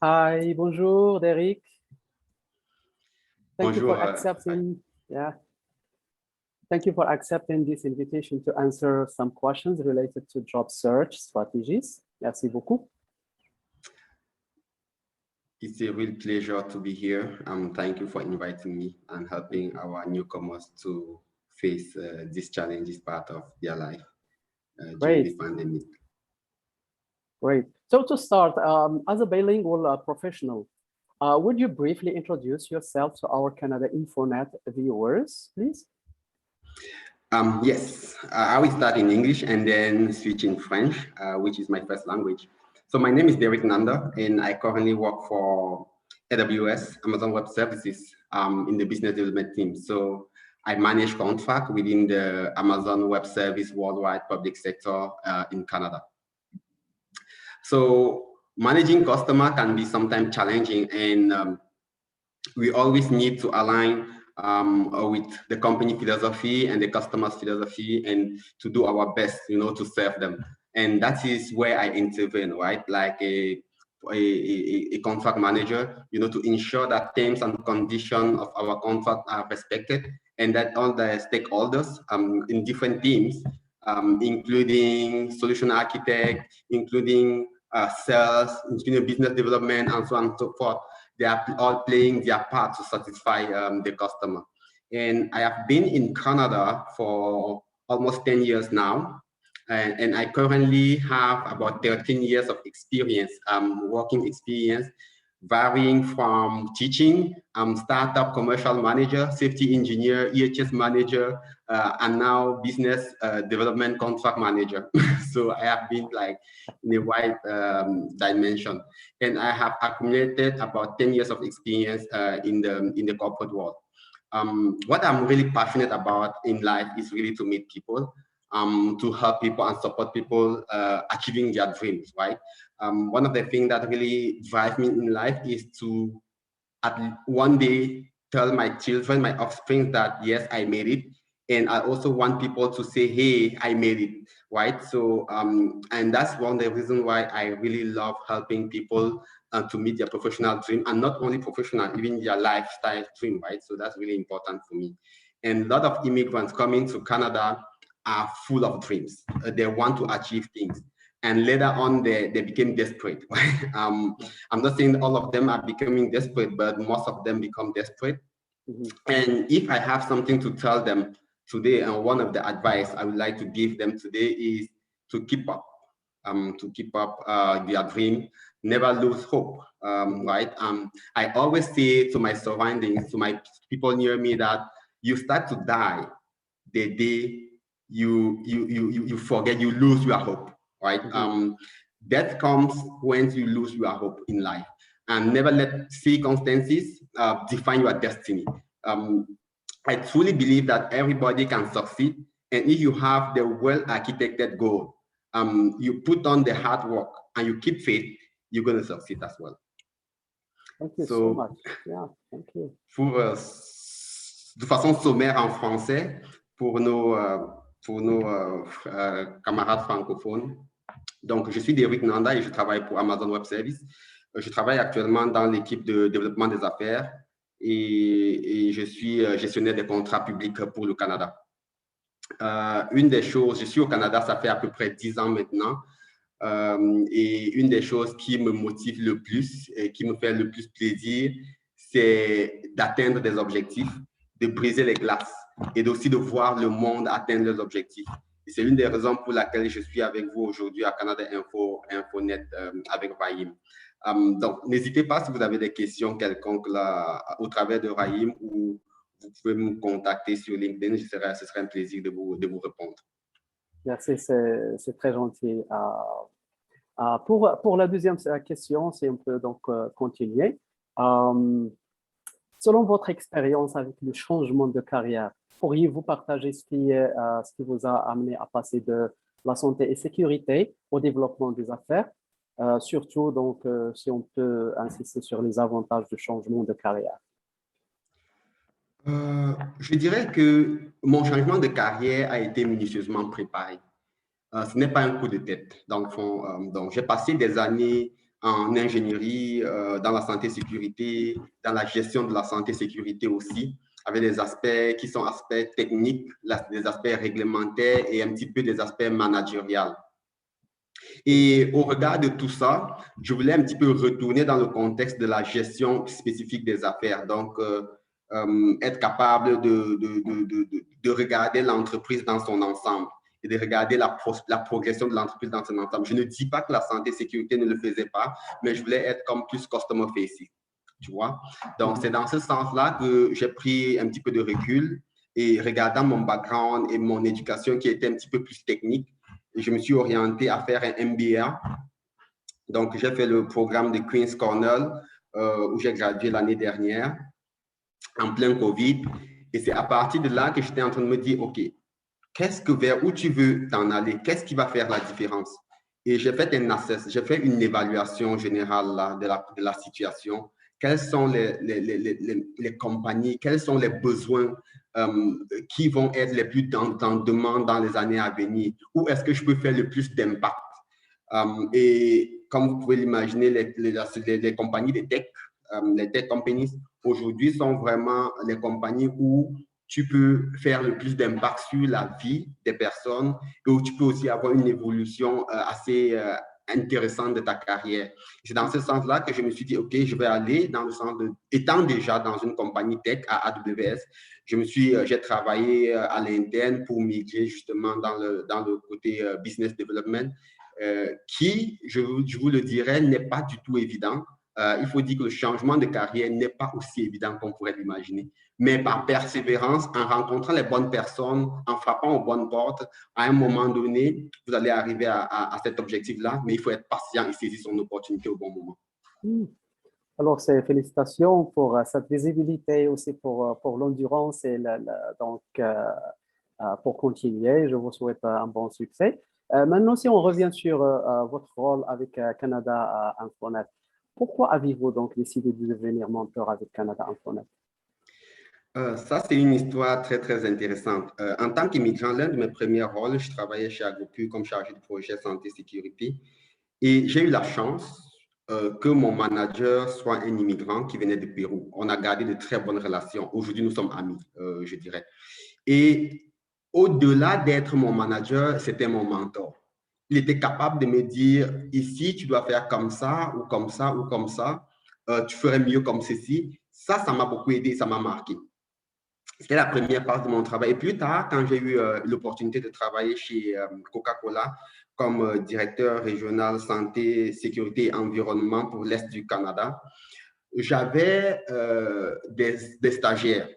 Hi, bonjour, Derek. Thank you Bonjour. for accepting. Yeah, thank you for accepting this invitation to answer some questions related to job search strategies. Merci beaucoup. It's a real pleasure to be here. Thank you for inviting me and helping our newcomers to face these challenges part of their life during the Great, pandemic. great. So to start, as a bilingual professional, would you briefly introduce yourself to our Canada InfoNet viewers, please? Yes, I will start in English and then switch in French, which is my first language. So my name is Derek Nanda, and I currently work for AWS, Amazon Web Services, in the business development team. So I manage contract within the Amazon Web Service worldwide public sector in Canada. So managing customer can be sometimes challenging, and we always need to align with the company philosophy and the customer's philosophy, and to do our best, to serve them. And that is where I intervene, right? Like a contract manager, to ensure that terms and conditions of our contract are respected, and that all the stakeholders in different teams, including solution architect, including sales, including business development, and so on and so forth, they are all playing their part to satisfy the customer. And I have been in Canada for almost 10 years now. And I currently have about 13 years of experience, working experience, varying from teaching, startup commercial manager, safety engineer, EHS manager, and now business development contract manager. So I have been like in a wide dimension, and I have accumulated about 10 years of experience in the corporate world. What I'm really passionate about in life is really to meet people, to help people and support people achieving their dreams, right? One of the things that really drives me in life is to one day tell my children, my offspring, that yes, I made it. And I also want people to say, hey, I made it, right? So, and that's one of the reasons why I really love helping people to meet their professional dream, and not only professional, even their lifestyle dream, right? So that's really important for me. And a lot of immigrants coming to Canada are full of dreams. They want to achieve things. And later on, they became desperate. I'm not saying all of them are becoming desperate, but most of them become desperate. Mm-hmm. And if I have something to tell them today, and one of the advice I would like to give them today is to keep up, their dream, never lose hope, right? I always say to my surroundings, to my people near me, that you start to die the day you forget, you lose your hope, right? Mm-hmm. Death comes when you lose your hope in life, and never let circumstances define your destiny. I truly believe that everybody can succeed, and if you have the well-architected goal, you put on the hard work and you keep faith, you're going to succeed as well. Thank you so much. Yeah, thank you. Pour, de façon sommaire en français, pour nos camarades francophones. Donc, je suis Derek Nanda et je travaille pour Amazon Web Services. Je travaille actuellement dans l'équipe de développement des affaires et je suis gestionnaire des contrats publics pour le Canada. Une des choses, je suis au Canada, ça fait à peu près 10 ans maintenant. Et une des choses qui me motive le plus et qui me fait le plus plaisir, c'est d'atteindre des objectifs, de briser les glaces et aussi de voir le monde atteindre leurs objectifs. Et c'est une des raisons pour laquelle je suis avec vous aujourd'hui à Canada InfoNet avec Rahim. Donc, n'hésitez pas si vous avez des questions quelconques là, au travers de Rahim, ou vous pouvez me contacter sur LinkedIn. Ce serait un plaisir de vous répondre. Merci, c'est très gentil. Pour la deuxième question, si on peut donc continuer. Selon votre expérience avec le changement de carrière, pourriez-vous partager ce qui vous a amené à passer de la santé et sécurité au développement des affaires, surtout donc si on peut insister sur les avantages du changement de carrière? Je dirais que mon changement de carrière a été minutieusement préparé. Ce n'est pas un coup de tête. Donc j'ai passé des années en ingénierie, dans la santé-sécurité, dans la gestion de la santé-sécurité aussi, avec des aspects qui sont aspects techniques, des aspects réglementaires et un petit peu des aspects managériels. Et au regard de tout ça, je voulais un petit peu retourner dans le contexte de la gestion spécifique des affaires. Donc, être capable de regarder l'entreprise dans son ensemble et de regarder la progression de l'entreprise dans son ensemble. Je ne dis pas que la santé-sécurité ne le faisait pas, mais je voulais être comme plus customer-facing, tu vois. Donc, c'est dans ce sens-là que j'ai pris un petit peu de recul et regardant mon background et mon éducation qui était un petit peu plus technique, je me suis orienté à faire un MBA. Donc, j'ai fait le programme de Queen's Cornell où j'ai gradué l'année dernière en plein Covid. Et c'est à partir de là que j'étais en train de me dire, OK, vers où tu veux t'en aller? Qu'est-ce qui va faire la différence? Et j'ai fait un assess, j'ai fait une évaluation générale là, de la situation. Quelles sont les compagnies, quels sont les besoins qui vont être les plus en demande dans les années à venir? Où est-ce que je peux faire le plus d'impact? Et comme vous pouvez l'imaginer, les compagnies de tech, les tech companies, aujourd'hui sont vraiment les compagnies où tu peux faire le plus d'impact sur la vie des personnes et où tu peux aussi avoir une évolution assez intéressante de ta carrière. C'est dans ce sens-là que je me suis dit, OK, je vais aller dans le sens de... Étant déjà dans une compagnie tech à AWS, j'ai travaillé à l'interne pour migrer justement dans le côté business development, qui, je vous le dirais, n'est pas du tout évident. Il faut dire que le changement de carrière n'est pas aussi évident qu'on pourrait l'imaginer. Mais par persévérance, en rencontrant les bonnes personnes, en frappant aux bonnes portes, à un moment donné, vous allez arriver à cet objectif-là, mais il faut être patient et saisir son opportunité au bon moment. Alors, félicitations pour cette visibilité, aussi pour l'endurance et donc pour continuer. Je vous souhaite un bon succès. Maintenant, si on revient sur votre rôle avec Canada Infonet, pourquoi avez-vous donc décidé de devenir mentor avec Canada Infonet? Ça, c'est une histoire très, très intéressante. En tant qu'immigrant, l'un de mes premiers rôles, je travaillais chez Agropu comme chargé de projet santé-sécurité. Et j'ai eu la chance que mon manager soit un immigrant qui venait du Pérou. On a gardé de très bonnes relations. Aujourd'hui, nous sommes amis, je dirais. Et au-delà d'être mon manager, c'était mon mentor. Il était capable de me dire, ici, tu dois faire comme ça, ou comme ça, ou comme ça. Tu ferais mieux comme ceci. Ça m'a beaucoup aidé, ça m'a marqué. C'était la première phase de mon travail. Et plus tard, quand j'ai eu l'opportunité de travailler chez Coca-Cola comme directeur régional santé, sécurité et environnement pour l'Est du Canada, j'avais des stagiaires.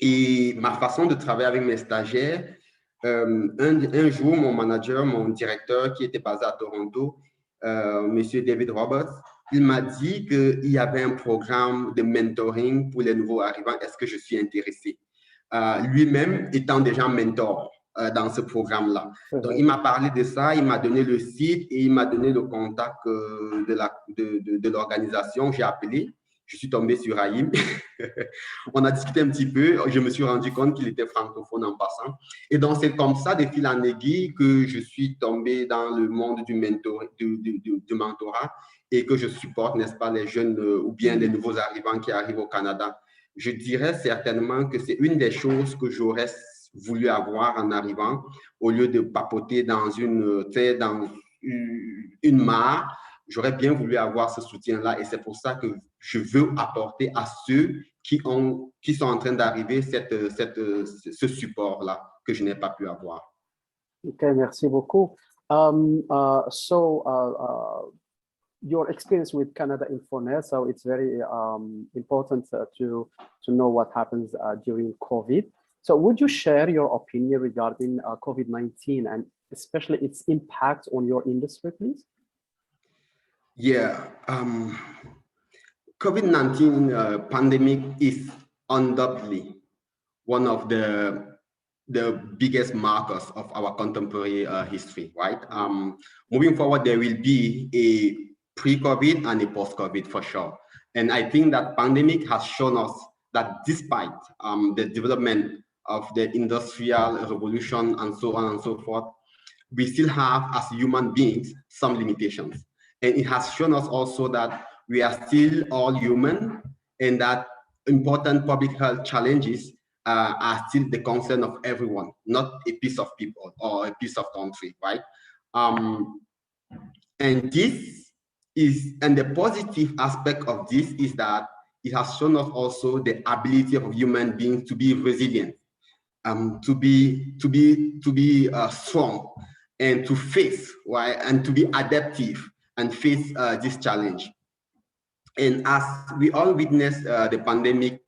Et ma façon de travailler avec mes stagiaires, un jour, mon manager, mon directeur qui était basé à Toronto, Monsieur David Roberts, il m'a dit qu'il y avait un programme de mentoring pour les nouveaux arrivants. Est-ce que je suis intéressé? Lui-même étant déjà mentor dans ce programme-là. Donc, il m'a parlé de ça, il m'a donné le site et il m'a donné le contact de l'organisation. J'ai appelé, je suis tombé sur Haïm. On a discuté un petit peu, je me suis rendu compte qu'il était francophone en passant. Et donc, c'est comme ça, de fil en aiguille, que je suis tombé dans le monde du mentorat et que je supporte, n'est-ce pas, les jeunes ou bien les nouveaux arrivants qui arrivent au Canada. Je dirais certainement que c'est une des choses que j'aurais voulu avoir en arrivant, au lieu de papoter dans une mare. J'aurais bien voulu avoir ce soutien-là et c'est pour ça que je veux apporter à ceux qui sont en train d'arriver ce support-là que je n'ai pas pu avoir. OK, merci beaucoup. Your experience with Canada Infonet, so it's very important to know what happens during COVID. So would you share your opinion regarding COVID-19 and especially its impact on your industry, please? Yeah, COVID-19 pandemic is undoubtedly one of the biggest markers of our contemporary history, right? Moving forward, there will be a pre-COVID and a post-COVID for sure. And I think that pandemic has shown us that despite the development of the industrial revolution and so on and so forth, we still have, as human beings, some limitations. And it has shown us also that we are still all human, and that important public health challenges are still the concern of everyone, not a piece of people or a piece of country, right? And the positive aspect of this is that it has shown us also the ability of human beings to be resilient, to be strong, and to face, right, and to be adaptive and face this challenge. And as we all witnessed the pandemic,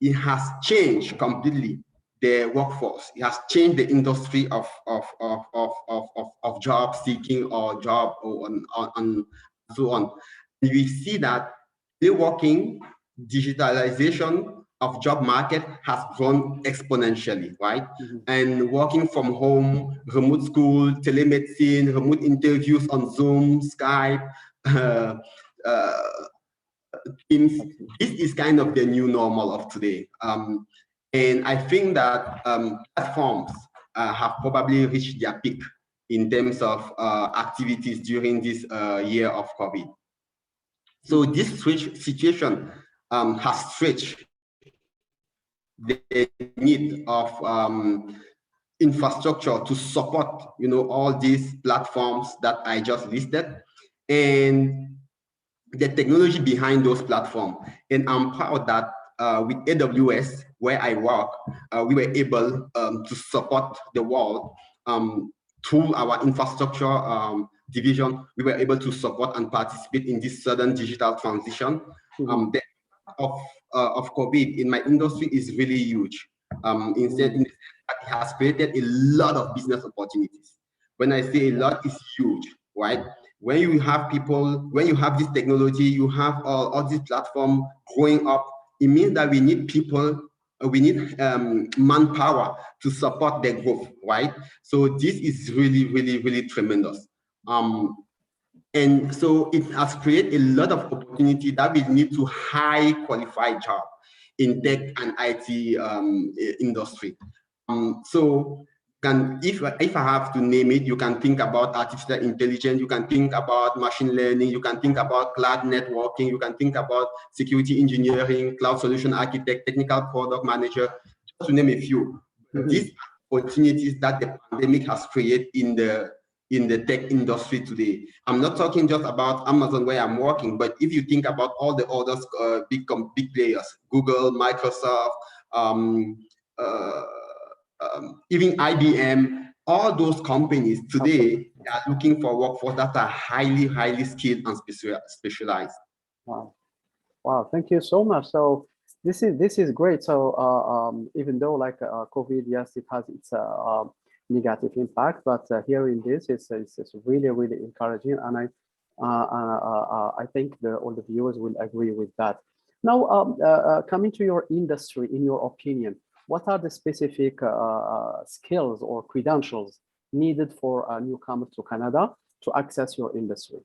it has changed completely the workforce. It has changed the industry of job seeking or job and so on. We see that working digitalization of job market has grown exponentially, right? And working from home, remote school, telemedicine, remote interviews on Zoom, Skype, Teams, this is kind of the new normal of today. And I think that platforms have probably reached their peak in terms of activities during this year of COVID. So this situation has stretched the need of infrastructure to support, all these platforms that I just listed, and the technology behind those platforms. And I'm proud that with AWS, where I work, we were able to support the world through our infrastructure division. We were able to support and participate in this sudden digital transition. The of COVID in my industry is really huge. Instead, it has created a lot of business opportunities. When I say a lot, it's huge, right? When you have people, when you have this technology, you have all this platform growing up, it means that we need people, we need manpower to support their growth, right? So this is really, really, really tremendous. And so it has created a lot of opportunity that we need to high qualified job in tech and IT industry. So if I have to name it, you can think about artificial intelligence, you can think about machine learning, you can think about cloud networking, you can think about security engineering, cloud solution architect, technical product manager, just to name a few. These opportunities that the pandemic has created in the tech industry today. I'm not talking just about Amazon where I'm working, but if you think about all the others, big players, Google, Microsoft, even IBM, all those companies today are looking for workforce that are highly, highly skilled and specialized. Wow, wow! Thank you so much. So this is great. So even though like COVID, yes, it has its negative impact, but hearing this is really, really encouraging, and I think all the viewers will agree with that. Now, coming to your industry, in your opinion, what are the specific skills or credentials needed for a newcomer to Canada to access your industry?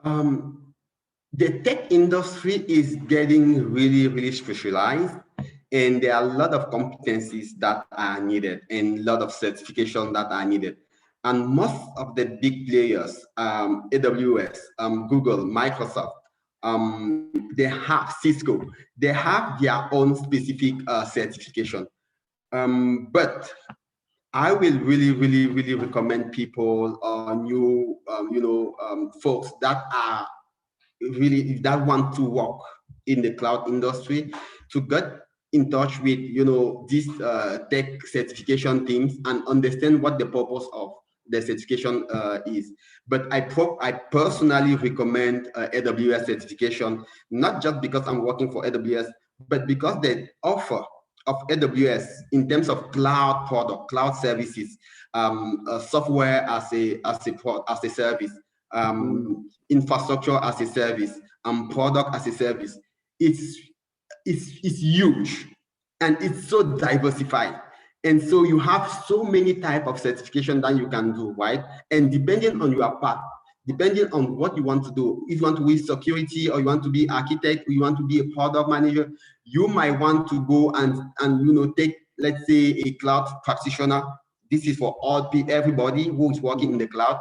The tech industry is getting really, really specialized, and there are a lot of competencies that are needed and a lot of certification that are needed. And most of the big players, AWS, Google, Microsoft, they have Cisco, they have their own specific certification. But I will really, really, really recommend people, new, folks that are really, that want to work in the cloud industry, to get in touch with, these tech certification teams and understand what the purpose of the certification is. But I personally recommend AWS certification, not just because I'm working for AWS, but because the offer of AWS in terms of cloud product, cloud services, software as a service, infrastructure as a service, and product as a service, it's huge, and it's so diversified. And so you have so many types of certification that you can do, right? And depending on your path, depending on what you want to do, if you want to be security, or you want to be architect, or you want to be a product manager, you might want to go and take, let's say, a cloud practitioner This is for everybody who is working in the cloud.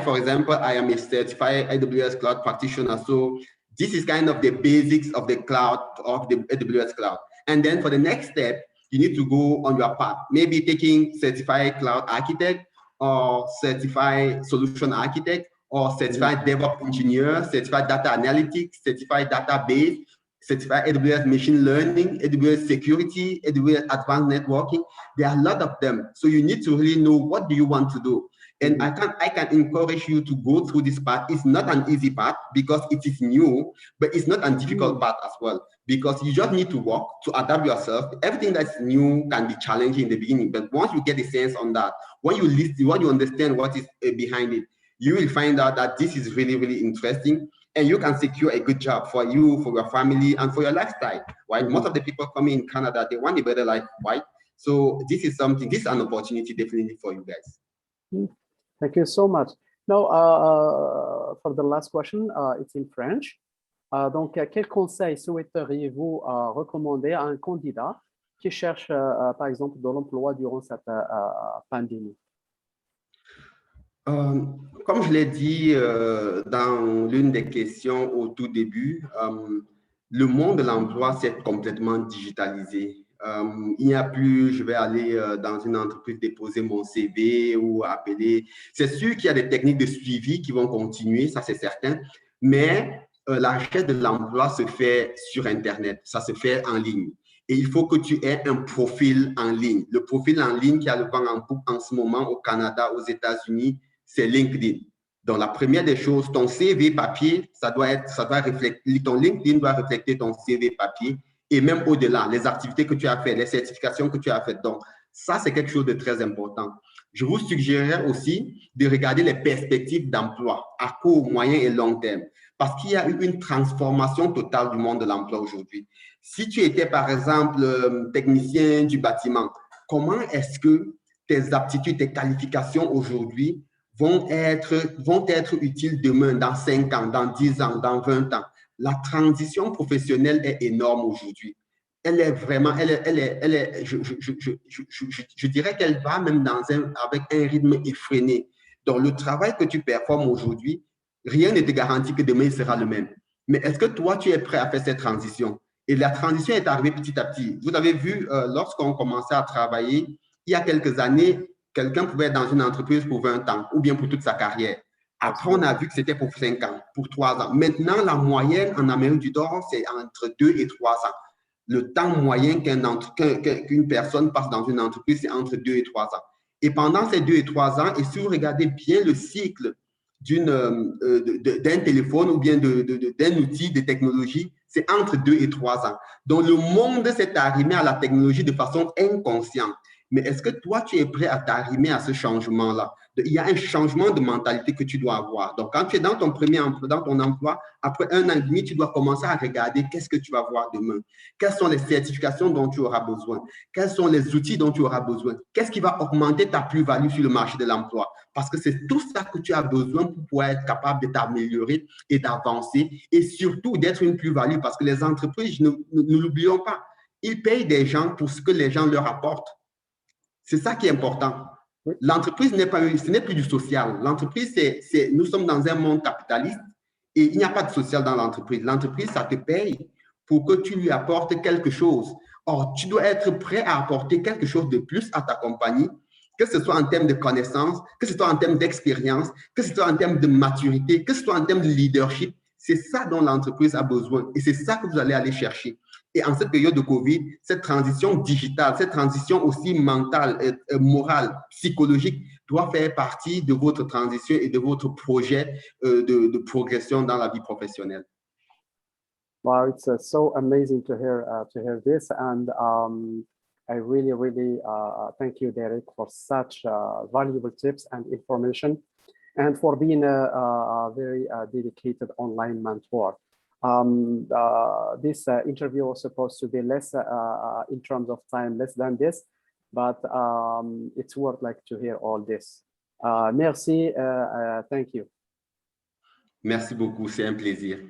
For example, I am a certified AWS cloud practitioner. So this is kind of the basics of the cloud, of the AWS cloud. And then for the next step, you need to go on your path, maybe taking certified cloud architect or certified solution architect or certified DevOps engineer, certified data analytics, certified database, certified AWS machine learning, AWS security, AWS advanced networking. There are a lot of them. So you need to really know what do you want to do. And I can encourage you to go through this path. It's not an easy path because it is new, but it's not a difficult path as well, because you just need to work to adapt yourself. Everything that's new can be challenging in the beginning, but once you get a sense on that, when you listen, when you understand what is behind it, you will find out that this is really, really interesting, and you can secure a good job for you, for your family, and for your lifestyle, right? Most of the people coming in Canada, they want a better life, right? So this is something, this is an opportunity definitely for you guys. Thank you so much. Now, for the last question, it's in French. Donc, quel conseil souhaiteriez-vous recommander à un candidat qui cherche, par exemple, de l'emploi durant cette pandémie? Comme je l'ai dit dans l'une des questions au tout début, le monde de l'emploi s'est complètement digitalisé. Il n'y a plus, je vais aller dans une entreprise déposer mon CV ou appeler. C'est sûr qu'il y a des techniques de suivi qui vont continuer, ça c'est certain, mais la recherche de l'emploi se fait sur Internet, ça se fait en ligne. Et il faut que tu aies un profil en ligne. Le profil en ligne qui a le vent en poupe en ce moment au Canada, aux États-Unis, c'est LinkedIn. Donc, la première des choses, ton CV papier, ça doit refléter, ton LinkedIn doit refléter ton CV papier. Et même au-delà, les activités que tu as faites, les certifications que tu as faites. Donc, ça, c'est quelque chose de très important. Je vous suggérerais aussi de regarder les perspectives d'emploi à court, moyen et long terme, parce qu'il y a eu une transformation totale du monde de l'emploi aujourd'hui. Si tu étais, par exemple, technicien du bâtiment, comment est-ce que tes aptitudes, tes qualifications aujourd'hui vont être utiles demain, dans 5 ans, dans 10 ans, dans 20 ans? La transition professionnelle est énorme aujourd'hui. Elle est vraiment, je dirais qu'elle va même avec un rythme effréné. Donc, le travail que tu performes aujourd'hui, rien ne te garantit que demain il sera le même. Mais est-ce que toi, tu es prêt à faire cette transition? Et la transition est arrivée petit à petit. Vous avez vu, lorsqu'on commençait à travailler, il y a quelques années, quelqu'un pouvait être dans une entreprise pour 20 ans ou bien pour toute sa carrière. Après, on a vu que c'était pour 5 ans, pour 3 ans. Maintenant, la moyenne en Amérique du Nord, c'est entre 2 et 3 ans. Le temps moyen qu'une personne passe dans une entreprise, c'est entre 2 et 3 ans. Et pendant ces 2 et 3 ans, et si vous regardez bien le cycle d'un téléphone ou bien d'un outil de technologie, c'est entre 2 et 3 ans. Donc, le monde s'est arrimé à la technologie de façon inconsciente. Mais est-ce que toi, tu es prêt à t'arrimer à ce changement-là? Il y a un changement de mentalité que tu dois avoir. Donc, quand tu es dans ton premier emploi, dans ton emploi, après 1 an et demi, tu dois commencer à regarder qu'est-ce que tu vas voir demain. Quelles sont les certifications dont tu auras besoin? Quels sont les outils dont tu auras besoin? Qu'est-ce qui va augmenter ta plus-value sur le marché de l'emploi? Parce que c'est tout ça que tu as besoin pour pouvoir être capable de t'améliorer et d'avancer et surtout d'être une plus-value, parce que les entreprises, ne l'oublions pas, ils payent des gens pour ce que les gens leur apportent. C'est ça qui est important. L'entreprise ce n'est plus du social. L'entreprise, nous sommes dans un monde capitaliste et il n'y a pas de social dans l'entreprise. L'entreprise, ça te paye pour que tu lui apportes quelque chose. Or, tu dois être prêt à apporter quelque chose de plus à ta compagnie, que ce soit en termes de connaissances, que ce soit en termes d'expérience, que ce soit en termes de maturité, que ce soit en termes de leadership. C'est ça dont l'entreprise a besoin et c'est ça que vous allez aller chercher. Et en cette période de COVID, cette transition digitale, cette transition aussi mentale, morale, psychologique, doit faire partie de votre transition et de votre projet de progression dans la vie professionnelle. Wow, it's so amazing to hear this, and I really, really thank you, Derek, for such valuable tips and information, and for being a very dedicated online mentor. This interview was supposed to be less in terms of time, less than this, but it's worth like to hear all this. Merci, thank you. Merci beaucoup, c'est un plaisir.